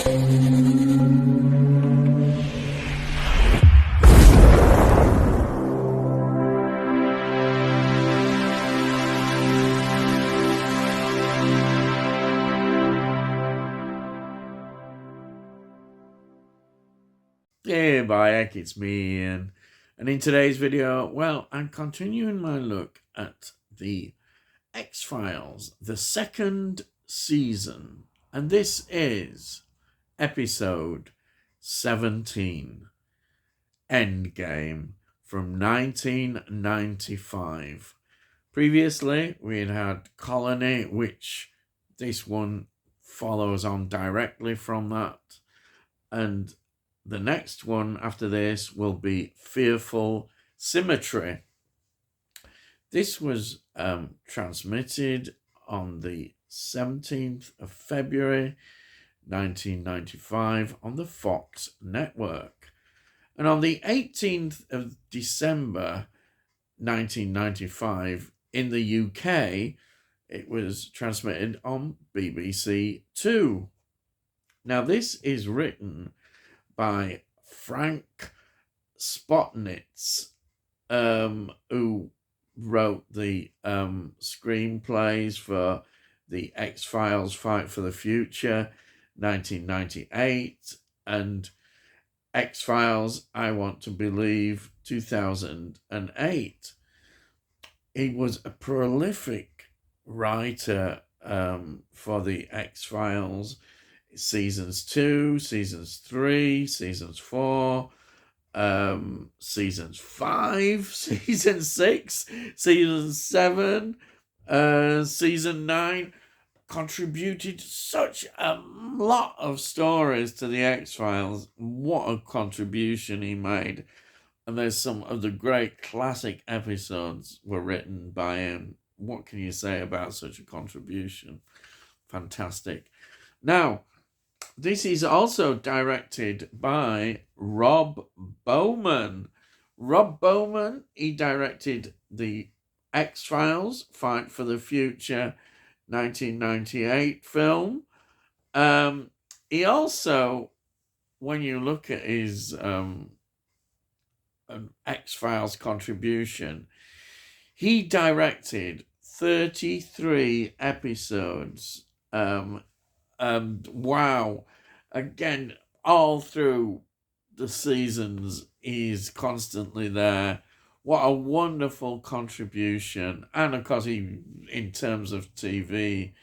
Hey, Bayek, it's me, Ian. And in today's video, well, I'm continuing my look at the X-Files, the second season. And this is episode 17, Endgame, from 1995. Previously, we had Colony, which this one follows on directly from that. And the next one after this will be Fearful Symmetry. This was transmitted on the 17th of February 1995 on the Fox network. And on the 18th of December 1995 in the UK, it was transmitted on BBC Two. Now, this is written by Frank Spotnitz, who wrote the screenplays for the X-Files Fight for the Future, 1998, and X-Files I Want to Believe, 2008. He was a prolific writer for the X-Files, seasons 2, seasons 3, seasons 4, seasons 5, season 6, season 7, season 9, contributed such a lot of stories to the X-Files. What a contribution he made. And there's some of the great classic episodes were written by him. What can you say about such a contribution? Fantastic. Now, this is also directed by Rob Bowman. Rob Bowman, he directed the X-Files Fight for the Future 1998 film. He also, when you look at his X-Files contribution, he directed 33 episodes. And wow, again, all through the seasons, he's constantly there. What a wonderful contribution. And of course, he, in terms of TV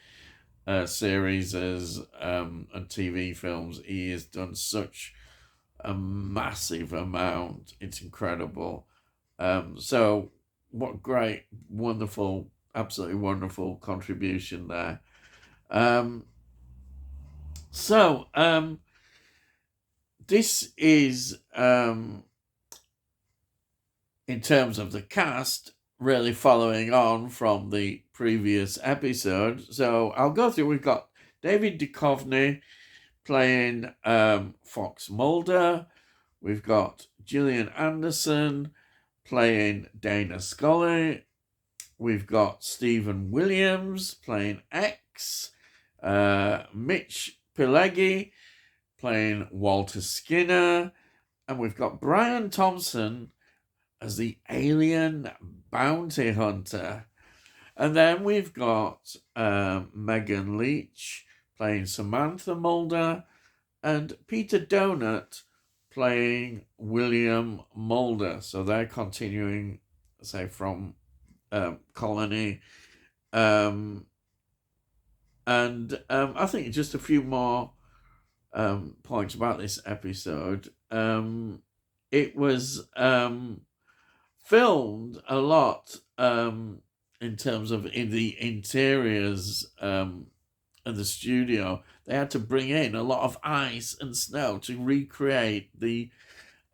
series and TV films, he has done such a massive amount. It's incredible. So what great, wonderful, absolutely wonderful contribution there. So, this is, in terms of the cast, really following on from the previous episode. So, I'll go through. We've got David Duchovny playing Fox Mulder. We've got Gillian Anderson playing Dana Scully. We've got Stephen Williams playing X. Mitch Pileggi playing Walter Skinner, and we've got Brian Thompson as the alien bounty hunter. And then we've got Megan Leach playing Samantha Mulder, and Peter Donut playing William Mulder. So they're continuing, say, from Colony. And I think just a few more points about this episode. It was filmed a lot in terms of in the interiors of the studio. They had to bring in a lot of ice and snow to recreate the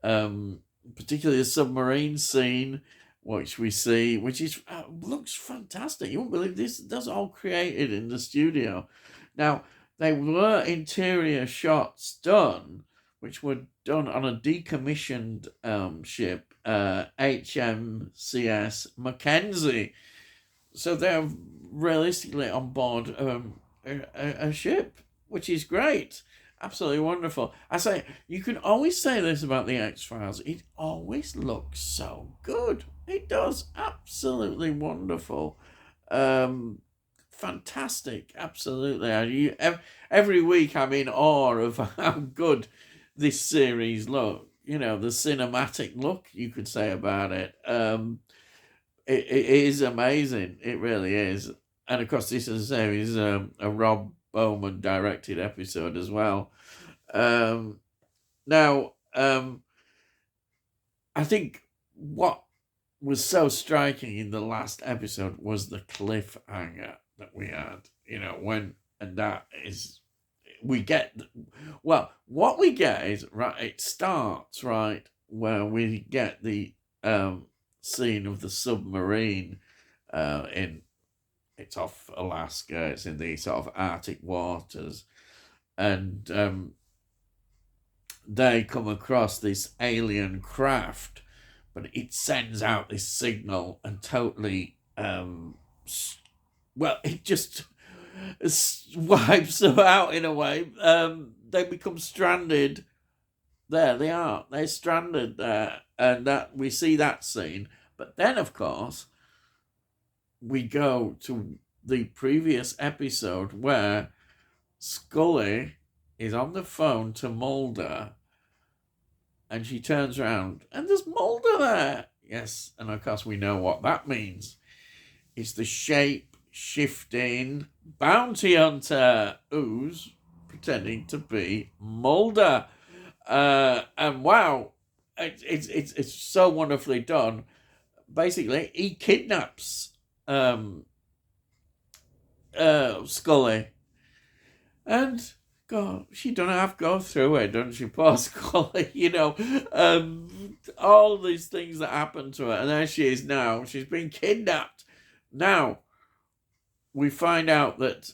particularly the submarine scene, which we see, which is looks fantastic. You won't believe this. That's all created in the studio. Now, there were interior shots done, which were done on a decommissioned ship, HMCS Mackenzie. So they're realistically on board a ship, which is great. absolutely wonderful. I say, you can always say this about the X-Files. It always looks so good. It does. Absolutely wonderful. Um, Fantastic. Absolutely. Every week I'm in awe of how good this series look. You know, the cinematic look, you could say, about it. It is amazing. It really is. And of course, this is a Rob Bowman directed episode as well. Now, I think what was so striking in the last episode was the cliffhanger that we had. You know, and that is, we get, well, what we get is, right, it starts, right, where we get the scene of the submarine it's off Alaska, it's in the sort of Arctic waters, and they come across this alien craft, but it sends out this signal and totally, it just wipes them out in a way. They become stranded. There they are. They're stranded there, and that we see that scene. But then, of course, we go to the previous episode where Scully is on the phone to Mulder, and she turns around and there's Mulder there. Yes, and of course we know what that means. It's the shape-shifting bounty hunter who's pretending to be Mulder. And wow, it's so wonderfully done. Basically, he kidnaps Scully, and God, she don't have to go through it, doesn't she, poor Scully? You know, all these things that happen to her, and there she is now. She's been kidnapped. Now we find out that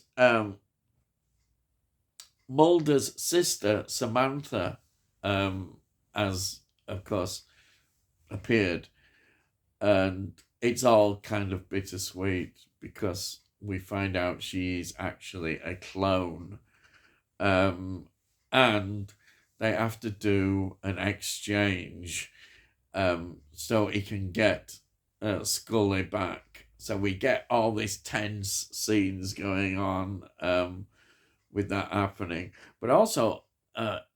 Mulder's sister Samantha has, of course, appeared, and it's all kind of bittersweet because we find out she's actually a clone, and they have to do an exchange so he can get Scully back. So we get all these tense scenes going on with that happening, but also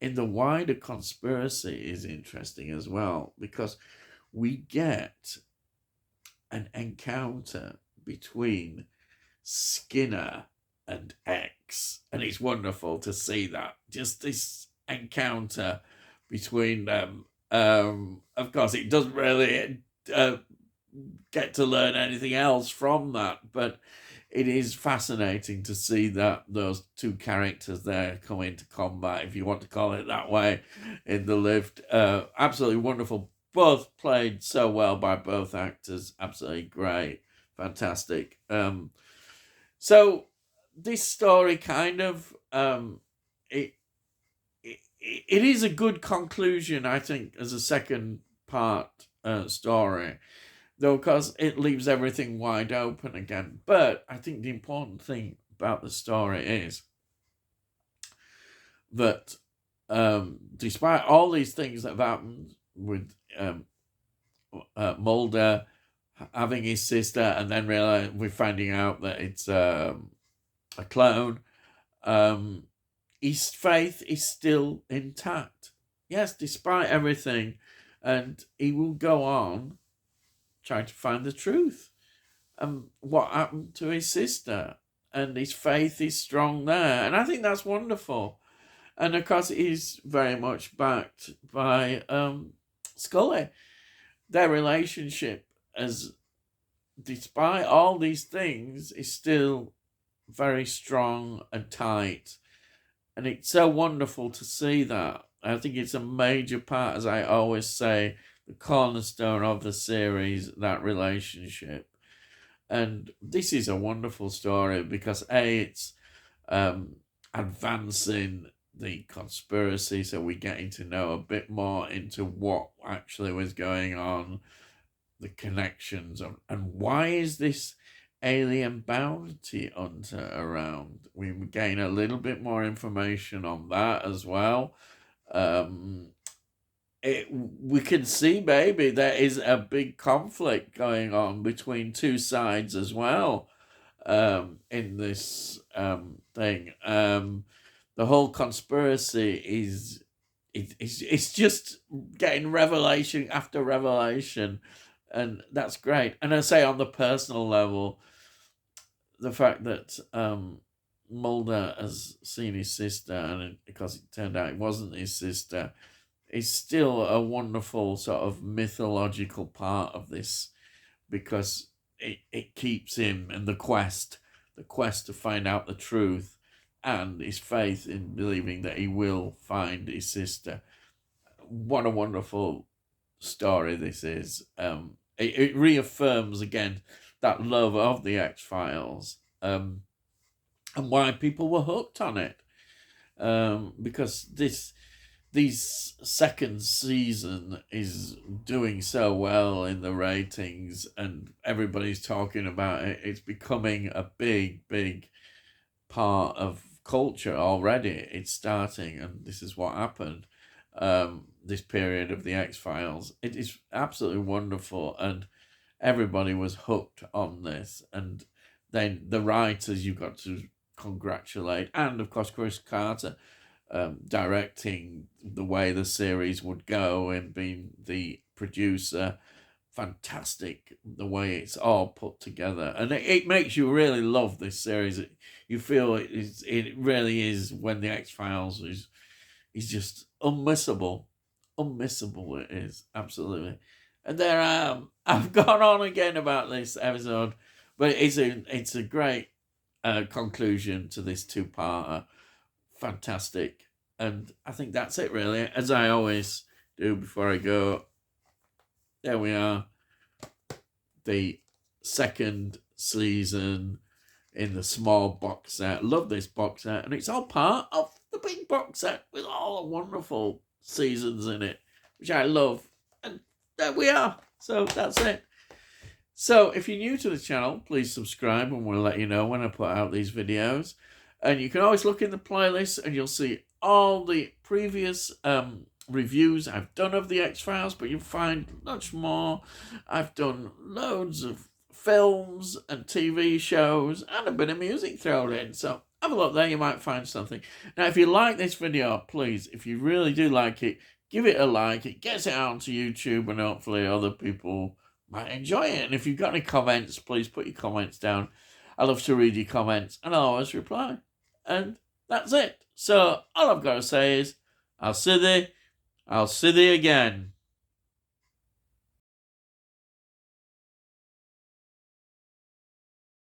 in the wider conspiracy is interesting as well, because we get an encounter between Skinner and X, and it's wonderful to see that, just this encounter between them. Of course, it doesn't really get to learn anything else from that, but it is fascinating to see that those two characters there come into combat, if you want to call it that way, in the lift. Absolutely wonderful. Both played so well by both actors. Absolutely great. Fantastic. So this story kind of, it is a good conclusion, I think, as a second part story, though, because it leaves everything wide open again. But I think the important thing about the story is that despite all these things that have happened with Mulder having his sister, and then we're finding out that it's a clone, his faith is still intact. Yes, despite everything, and he will go on trying to find the truth and what happened to his sister, and his faith is strong there, and I think that's wonderful. And of course, it is very much backed by Scully. Their relationship, as despite all these things, is still very strong and tight, and it's so wonderful to see that. I think it's a major part, as I always say, the cornerstone of the series, that relationship. And this is a wonderful story because it's advancing the conspiracy, so we're getting to know a bit more into what actually was going on, the connections, and why is this alien bounty hunter around. We gain a little bit more information on that as well. We can see maybe there is a big conflict going on between two sides as well, in this thing. The whole conspiracy is it's just getting revelation after revelation, and that's great. And I say on the personal level, the fact that Mulder has seen his sister, and because it turned out it wasn't his sister, is still a wonderful sort of mythological part of this, because it keeps him in the quest to find out the truth, and his faith in believing that he will find his sister. What a wonderful story this is. It reaffirms again that love of the X-Files, and why people were hooked on it, because this second season is doing so well in the ratings, and everybody's talking about it. It's becoming a big part of culture already. It's starting, and this is what happened. This period of the X-Files, it is absolutely wonderful, and everybody was hooked on this. And then the writers you've got to congratulate, and of course Chris Carter, directing the way the series would go and being the producer. Fantastic the way it's all put together, and it makes you really love this series. You feel it really is, when the X-Files is just unmissable. It is, absolutely. And there, I've gone on again about this episode, but it's a great conclusion to this two-parter. Fantastic. And I think that's it, really. As I always do before I go, there we are. The second season in the small box set. Love this box set. And it's all part of the big box set with all the wonderful seasons in it, which I love. And there we are. So that's it. So if you're new to the channel, please subscribe, and we'll let you know when I put out these videos. And you can always look in the playlist, and you'll see all the previous reviews I've done of the X-Files, but you'll find much more. I've done loads of films and TV shows, and a bit of music thrown in. So have a look there, you might find something. Now, if you like this video, please, if you really do like it, give it a like. It gets it out onto YouTube, and hopefully other people might enjoy it. And if you've got any comments, please put your comments down. I love to read your comments, and I'll always reply. And that's it. So all I've got to say is, I'll see thee again.